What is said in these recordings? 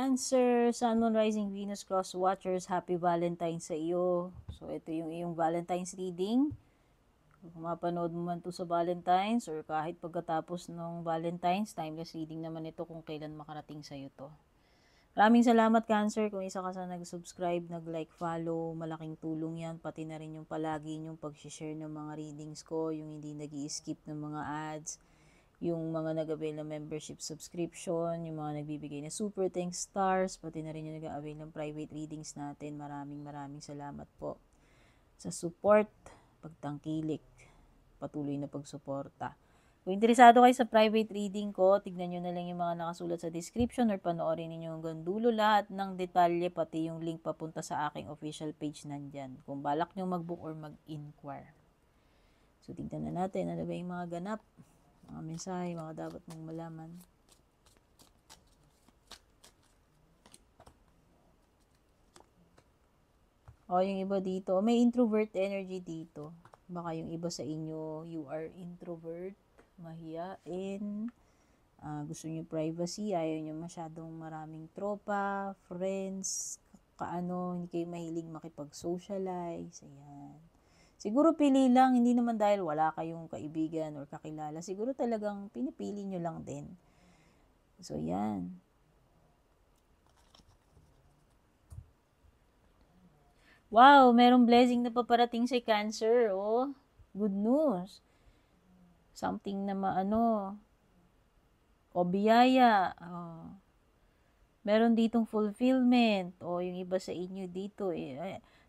Cancer, Sun, Moon, Rising, Venus, Cross Watchers, Happy Valentine's sa iyo. So, ito yung iyong Valentine's reading. Kung mapanood mo man to sa Valentine's or kahit pagkatapos ng Valentine's, timeless reading naman ito kung kailan makarating sa iyo to. Maraming salamat, Cancer. Kung isa ka sa nag-subscribe, nag-like, follow, malaking tulong yan. Pati na rin yung palagi yung pag-share ng mga readings ko, yung hindi nag-i-skip ng mga ads, yung mga nag-avail ng membership subscription, yung mga nagbibigay na super thanks stars, pati na rin yung nag-avail ng private readings natin. Maraming salamat po sa support, pagtangkilik, patuloy na pagsuporta. Kung interesado kayo sa private reading ko, tignan nyo na lang yung mga nakasulat sa description or panoorin ninyo hanggang dulo. Lahat ng detalye, pati yung link papunta sa aking official page nandyan. Kung balak nyo mag-book or mag-inquire. So, tignan na natin ano ba yung mga ganap, mga mensahe, mga dapat mong malaman. O, yung iba dito, may introvert energy dito. Baka yung iba sa inyo, you are introvert, mahiyain, gusto nyo privacy, ayaw nyo masyadong maraming tropa, friends, hindi kayo mahilig makipag-socialize, ayan. Siguro pili lang, hindi naman dahil wala kayong kaibigan or kakilala. Siguro talagang pinipili nyo lang din. So, yan. Wow, merong blessing na paparating sa Cancer, oh. Good news. Something na o biyaya. Oh. Meron ditong fulfillment. O yung iba sa inyo dito,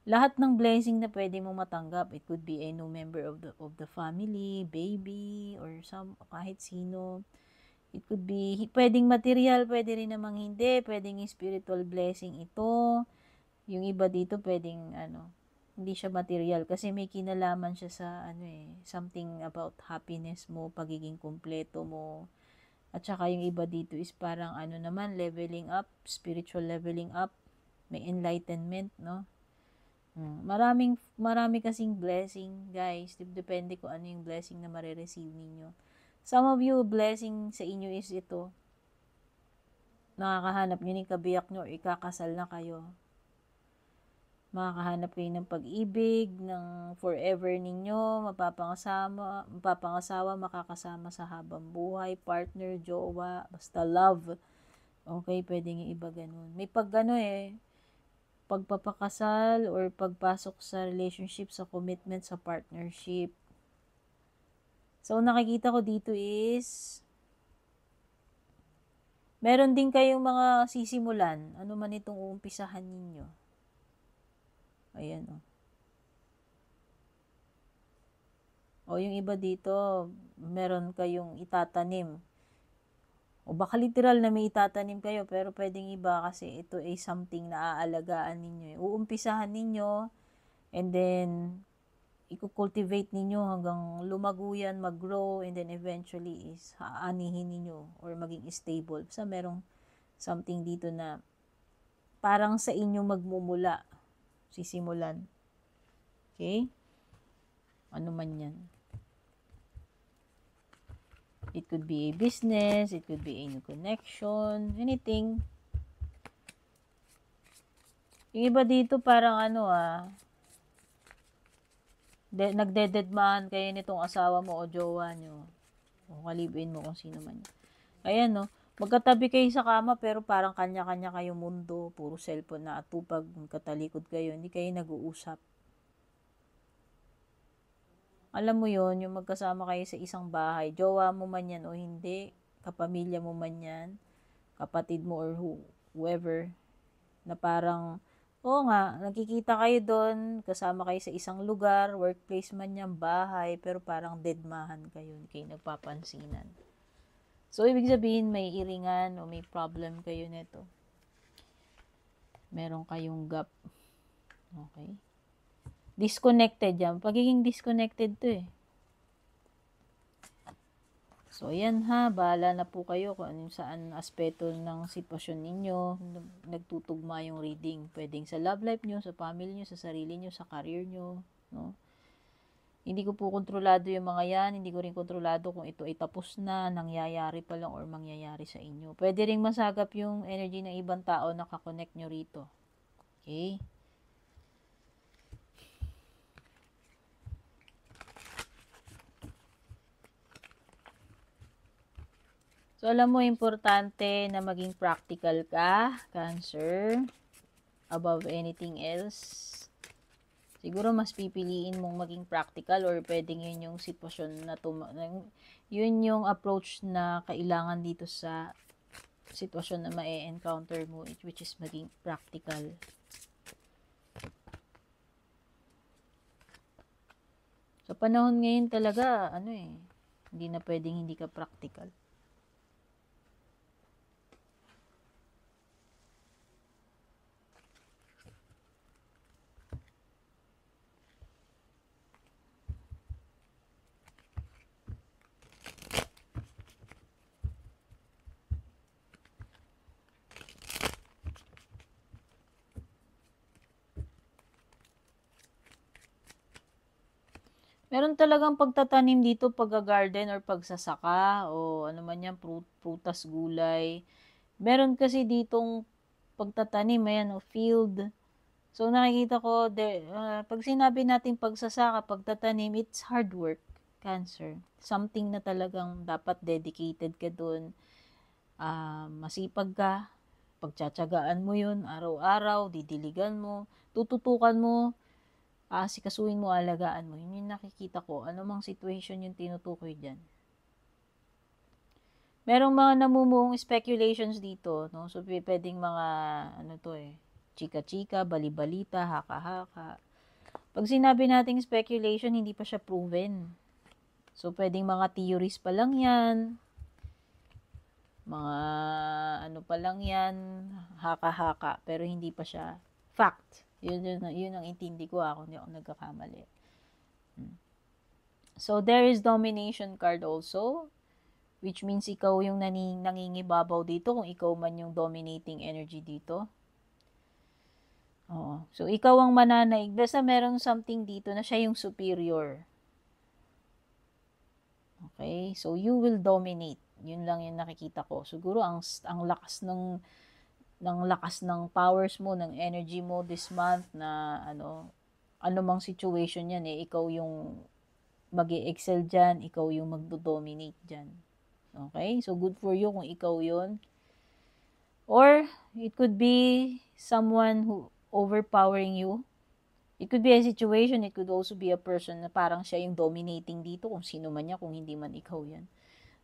lahat ng blessing na pwede mong matanggap. It could be a new member of the family, baby, or kahit sino. It could be, pwedeng material, pwede rin namang hindi. Pwedeng spiritual blessing ito. Yung iba dito, pwedeng, hindi siya material. Kasi may kinalaman siya sa, something about happiness mo, pagiging kumpleto mo. At saka yung iba dito is parang, leveling up, spiritual leveling up. May enlightenment, no? Marami kasing blessing, guys. Depende kung ano yung blessing na marireceive ninyo. Some of you, blessing sa inyo is ito. Nakakahanap nyo ng kabiyak nyo or ikakasal na kayo. Makakahanap kayo ng pag-ibig, ng forever ninyo, mapapangasawa, makakasama sa habang buhay, partner, jowa, basta love. Okay, pwedeng yung iba ganun. May pagpapakasal or pagpasok sa relationship, sa commitment, sa partnership. So, nakikita ko dito is, meron din kayong mga sisimulan. Ano man itong uumpisahan ninyo. Ayan, o. O, yung iba dito, meron kayong itatanim. O baka literal na may itatanim kayo, pero pwedeng iba kasi ito ay something na aalagaan ninyo. Uumpisahan ninyo, and then, i-cultivate ninyo hanggang lumago yan, mag-grow, and then eventually is haanihin ninyo or maging stable. Basta merong something dito na parang sa inyo magmumula, sisimulan. Okay? Ano man yan. It could be a business, it could be a new connection, anything. Yung iba dito parang nagdededmahan kayo nitong asawa mo o jowa nyo. O kalibin mo kung sino man. Ayan, no? Magkatabi kayo sa kama pero parang kanya-kanya kayo mundo. Puro cellphone na atupag, katalikod kayo. Hindi kayo nag-uusap. Alam mo yon, yung magkasama kayo sa isang bahay, jowa mo man yan o hindi, kapamilya mo man yan, kapatid mo or whoever, na parang, oo nga, nakikita kayo doon, kasama kayo sa isang lugar, workplace man yan, bahay, pero parang deadmahan kayo, hindi kayo nagpapansinan. So, ibig sabihin, may iringan o may problem kayo neto. Meron kayong gap. Okay? Disconnected yan. Pagiging disconnected to eh. So, ayan ha. Bahala na po kayo kung anong saan aspeto ng sitwasyon ninyo. Nagtutugma yung reading. Pwedeng sa love life nyo, sa family nyo, sa sarili nyo, sa career nyo. No? Hindi ko po kontrolado yung mga yan. Hindi ko rin kontrolado kung ito ay tapos na, nangyayari pa lang or mangyayari sa inyo. Pwede ring masagap yung energy ng ibang tao na kakonect nyo rito. Okay? So, alam mo, importante na maging practical ka, Cancer, above anything else. Siguro mas pipiliin mong maging practical or pwedeng yun yung sitwasyon na yun yung approach na kailangan dito sa sitwasyon na ma-encounter mo, which is maging practical. Sa panahon ngayon talaga, hindi na pwedeng hindi ka practical. Meron talagang pagtatanim dito, pag-garden or pagsasaka o ano man yan, prutas, gulay. Meron kasi ditong pagtatanim, ayan, o field. So, nakikita ko, pag sinabi natin pagsasaka, pagtatanim, it's hard work, Cancer. Something na talagang dapat dedicated ka dun. Masipag ka, pagtsatsagaan mo yun, araw-araw, didiligan mo, tututukan mo, sikasuin mo, alagaan mo. Yun yung nakikita ko. Ano mang situation yung tinutukoy dyan. Merong mga namumuong speculations dito, no? So, pwedeng mga, chika-chika, bali-balita, haka-haka. Pag sinabi nating speculation, hindi pa siya proven. So, pwedeng mga theories pa lang yan. Mga pa lang yan, haka-haka. Pero hindi pa siya fact. Yun ang intindi ko kung hindi ako nagkakamali. So, there is domination card also, which means ikaw yung nangingibabaw dito kung ikaw man yung dominating energy dito. Oo. So, ikaw ang mananaig. Basta meron something dito na siya yung superior. Okay? So, you will dominate. Yun lang yung nakikita ko. Siguro, ang lakas ng lakas ng powers mo, ng energy mo this month na ano mang situation yan ikaw yung mag-excel dyan, ikaw yung magdo-dominate dyan. Okay? So, good for you kung ikaw yun. Or, it could be someone who overpowering you. It could be a situation, it could also be a person na parang siya yung dominating dito, kung sino man niya, kung hindi man ikaw yan.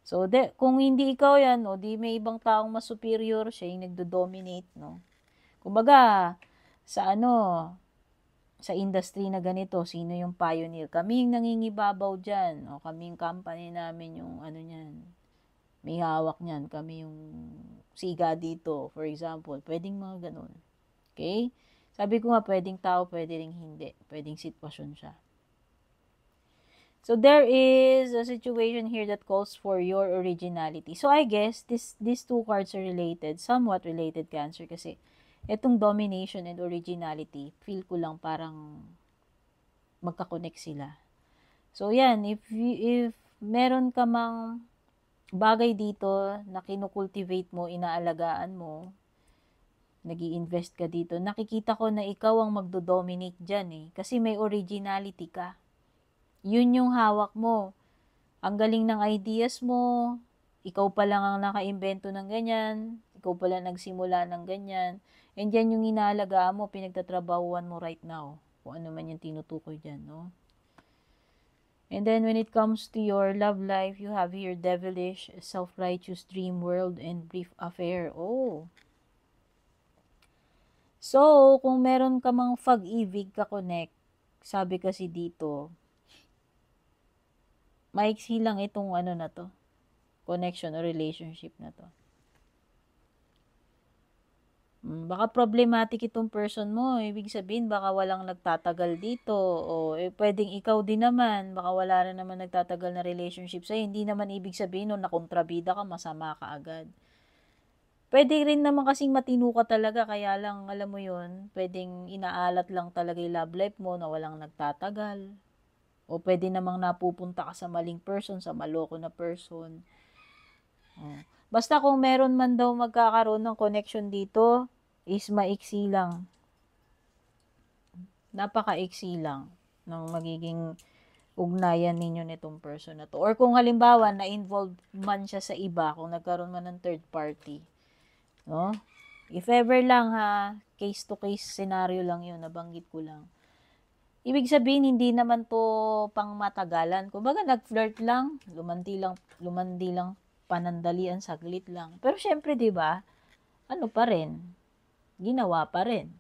So, kung hindi ikaw yan, di may ibang taong mas superior, siya yung nagdo-dominate, no? Kumbaga, sa industry na ganito, sino yung pioneer? Kami yung nangingibabaw dyan, o kami yung company namin yung niyan, may hawak niyan, kami yung siga dito, for example, pwedeng mga ganun. Okay? Sabi ko nga, pwedeng tao, pwede ring hindi. Pwedeng sitwasyon siya. So, there is a situation here that calls for your originality. So, I guess, these two cards are related, somewhat related, Cancer, kasi itong domination and originality, feel ko lang parang magkakonect sila. So, yan, if meron ka mang bagay dito na kinukultivate mo, inaalagaan mo, nag-i-invest ka dito, nakikita ko na ikaw ang magdo-dominate dyan kasi may originality ka. Yun yung hawak mo. Ang galing ng ideas mo, ikaw pa lang ang nakaimbento ng ganyan, ikaw pa lang nagsimula ng ganyan, and yan yung inaalagaan mo, pinagtatrabahuan mo right now, kung ano man yung tinutukoy dyan, no? And then, when it comes to your love life, you have here devilish, self-righteous, dream world, and brief affair. Oh. So, kung meron ka mang pag-ibig ka connect, sabi kasi dito, maiksi lang itong na to, connection or relationship na to. Baka problematic itong person mo. Ibig sabihin, baka walang nagtatagal dito. O pwedeng ikaw din naman. Baka wala rin naman nagtatagal na relationship sa'yo. Hindi naman ibig sabihin, no, na kontrabida ka, masama ka agad. Pwede rin naman kasing matino ka talaga. Kaya lang, alam mo yun, pwedeng inaalat lang talaga yung love life mo na walang nagtatagal. O pwede namang napupunta ka sa maling person, sa maloko na person. Basta kung meron man daw magkakaroon ng connection dito, is maiksi lang. Napakaiksi lang ng magiging ugnayan ninyo nitong person na to. Or kung halimbawa, na-involve man siya sa iba, kung nagkaroon man ng third party. No? If ever lang ha, case-to-case scenario lang yun, nabanggit ko lang. Ibig sabihin, hindi naman to pang matagalan. Kumbaga, nag-flirt lang, lumandi lang, panandalian, saglit lang. Pero syempre, di ba, ano pa rin, ginawa pa rin.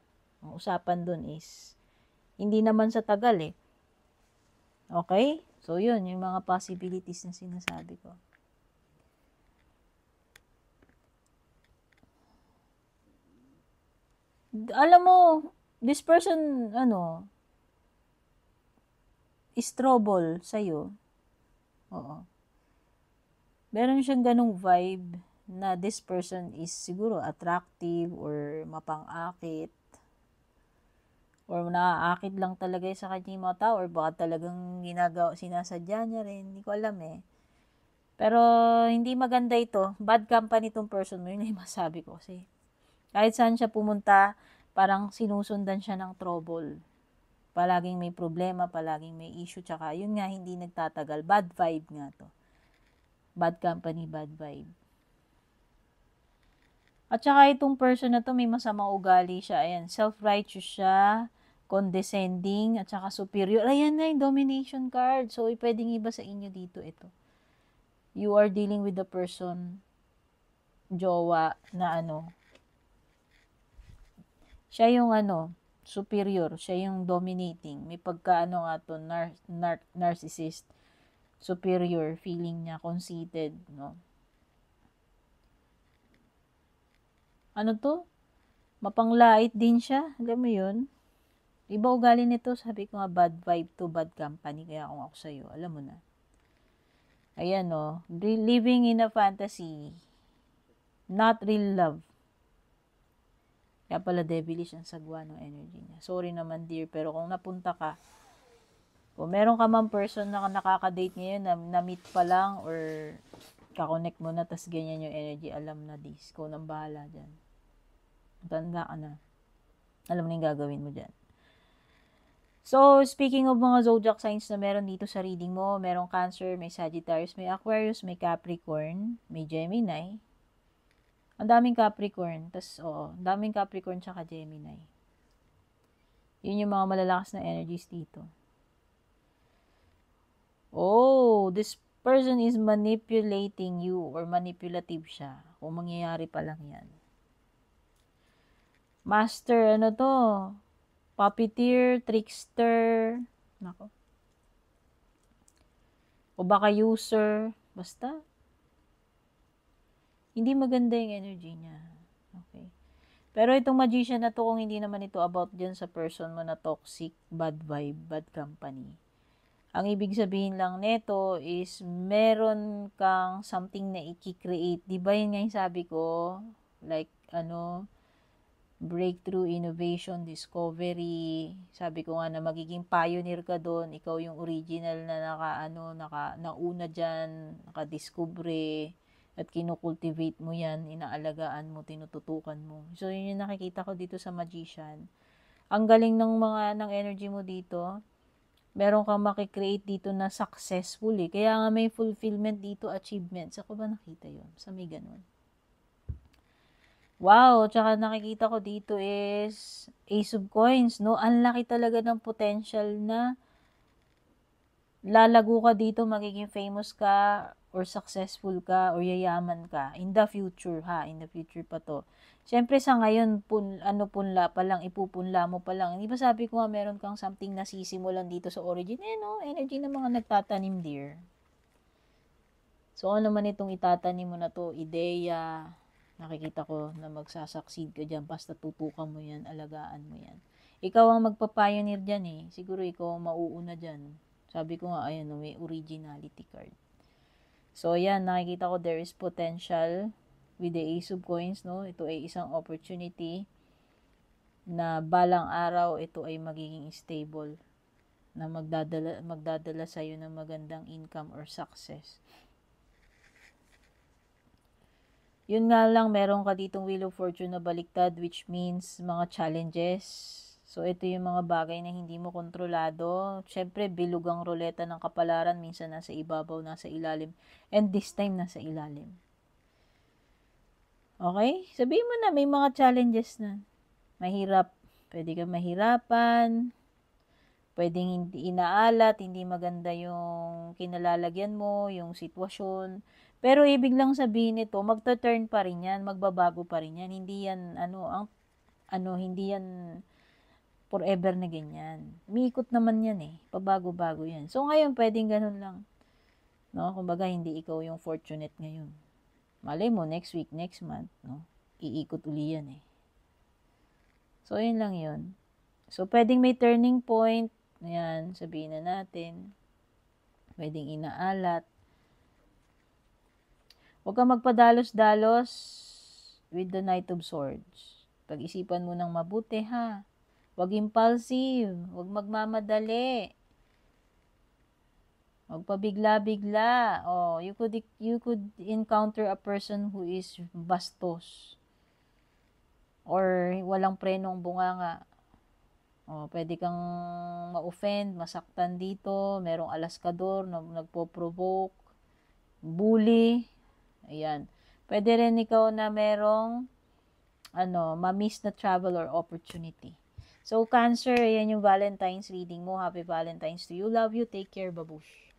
Ang usapan dun is, hindi naman sa tagal eh. Okay? So, yun, yung mga possibilities na sinasabi ko. Alam mo, this person, is trouble sa'yo. Oo. Meron siyang ganong vibe na this person is siguro attractive or mapang-akit. Or naaakit lang talaga sa kanya yung mga tao, or baka talagang sinasadya niya rin, hindi ko alam eh. Pero, hindi maganda ito. Bad company itong person mo, yun yung masabi ko. Kasi, kahit saan siya pumunta, parang sinusundan siya ng trouble. Palaging may problema, palaging may issue, tsaka yun nga, hindi nagtatagal. Bad vibe nga to. Bad company, bad vibe. At saka itong person na to, may masamang ugali siya. Ayan, self-righteous siya, condescending, at saka superior. Ayan na yung domination card. So, pwedeng iba sa inyo dito ito. You are dealing with the person, jowa, na siya yung superior. Siya yung dominating. May pagka nga to, narcissist. Superior. Feeling niya, conceited, no? Ano to? Mapanglait din siya. Alam mo yun? Iba ugali nito, sabi ko nga, bad vibe to bad company. Kaya kung ako sa'yo, alam mo na. Ayan o, living in a fantasy. Not real love. Kaya pala devilish ang sagwa ng energy niya. Sorry naman dear, pero kung napunta ka, kung meron ka man person na nakaka-date ngayon, na-meet pa lang, or kakonect mo na, tas ganyan yung energy, alam na this. Kung nang bahala dyan. Tanda ka na. Alam na yung gagawin mo dyan. So, speaking of mga zodiac signs na meron dito sa reading mo, merong Cancer, may Sagittarius, may Aquarius, may Capricorn, may Gemini. Ang daming Capricorn. Tapos, daming Capricorn tsaka Gemini. Yun yung mga malalakas na energies dito. Oh, this person is manipulating you or manipulative siya. Kung mangyayari pa lang yan. Master, to? Puppeteer, trickster, nako. O baka user, basta. Hindi maganda yung energy niya. Okay. Pero itong magician na to, kung hindi naman ito about dyan sa person mo na toxic, bad vibe, bad company. Ang ibig sabihin lang neto is meron kang something na i-create. Diba yun nga yung sabi ko? Like, breakthrough, innovation, discovery. Sabi ko nga na magiging pioneer ka doon. Ikaw yung original na nauna dyan, nakadiscovery, at kinukultivate mo yan, inaalagaan mo, tinututukan mo. So, yun yung nakikita ko dito sa magician. Ang galing ng energy mo dito. Meron kang makikreate dito na successful eh. Kaya nga may fulfillment dito, achievements. Ako ba nakita yun? Sa may ganun. Wow, tsaka nakikita ko dito is Ace of Coins, no? Ang laki talaga ng potential na lalago ka dito, magiging famous ka, or successful ka, or yayaman ka. In the future, ha? In the future pa to. Siyempre sa ngayon, punla pa lang, ipupunla mo pa lang. Hindi ba sabi ko nga meron kang something na sisimulan dito sa origin? No? Energy ng mga nagtatanim, dear. So, ano man itong itatanim mo na to, ideya, nakikita ko na magsasucceed ka dyan, basta tutukan mo yan, alagaan mo yan. Ikaw ang magpa-pioneer dyan eh. Siguro ikaw ang mauuna dyan. Sabi ko nga, ayan, may originality card. So, yan, nakikita ko there is potential with the Ace of Coins, no? Ito ay isang opportunity na balang araw, ito ay magiging stable. na magdadala sa iyo ng magandang income or success. Yun nga lang, meron ka ditong Wheel of Fortune na baliktad, which means mga challenges. So, ito yung mga bagay na hindi mo kontrolado. Siyempre, bilog ang ruleta ng kapalaran. Minsan nasa ibabaw, nasa ilalim. And this time, nasa ilalim. Okay? Sabihin mo na, may mga challenges na. Mahirap. Pwede kang mahirapan. Pwedeng hindi inaalat, hindi maganda yung kinalalagyan mo, yung sitwasyon. Pero ibig lang sabihin nito, magta-turn pa rin yan, magbabago pa rin yan. Hindi yan, hindi yan forever na ganyan. Umiikot naman yan eh. Pabago-bago yan. So ngayon, pwedeng ganun lang. No? Kumbaga, hindi ikaw yung fortunate ngayon. Malay mo, next week, next month, no? Iikot uli yan eh. So, yun lang yun. So, pwedeng may turning point. Ayan, sabihin na natin. Pwedeng inaalat. Huwag kang magpadalos-dalos with the Knight of Swords. Pag-isipan mo ng mabuti, ha? Huwag impulsive. Huwag magmamadali. Huwag pabigla-bigla. Oh, you could encounter a person who is bastos. Or walang prenong bunganga. Oh, pwede kang ma-offend, masaktan dito, merong alaskador na nagpo-provoke, bully. Ayan. Pwede rin ikaw na merong ma-miss na travel or opportunity. So, Cancer, ayan yung Valentine's reading mo. Happy Valentine's to you. Love you. Take care, babush.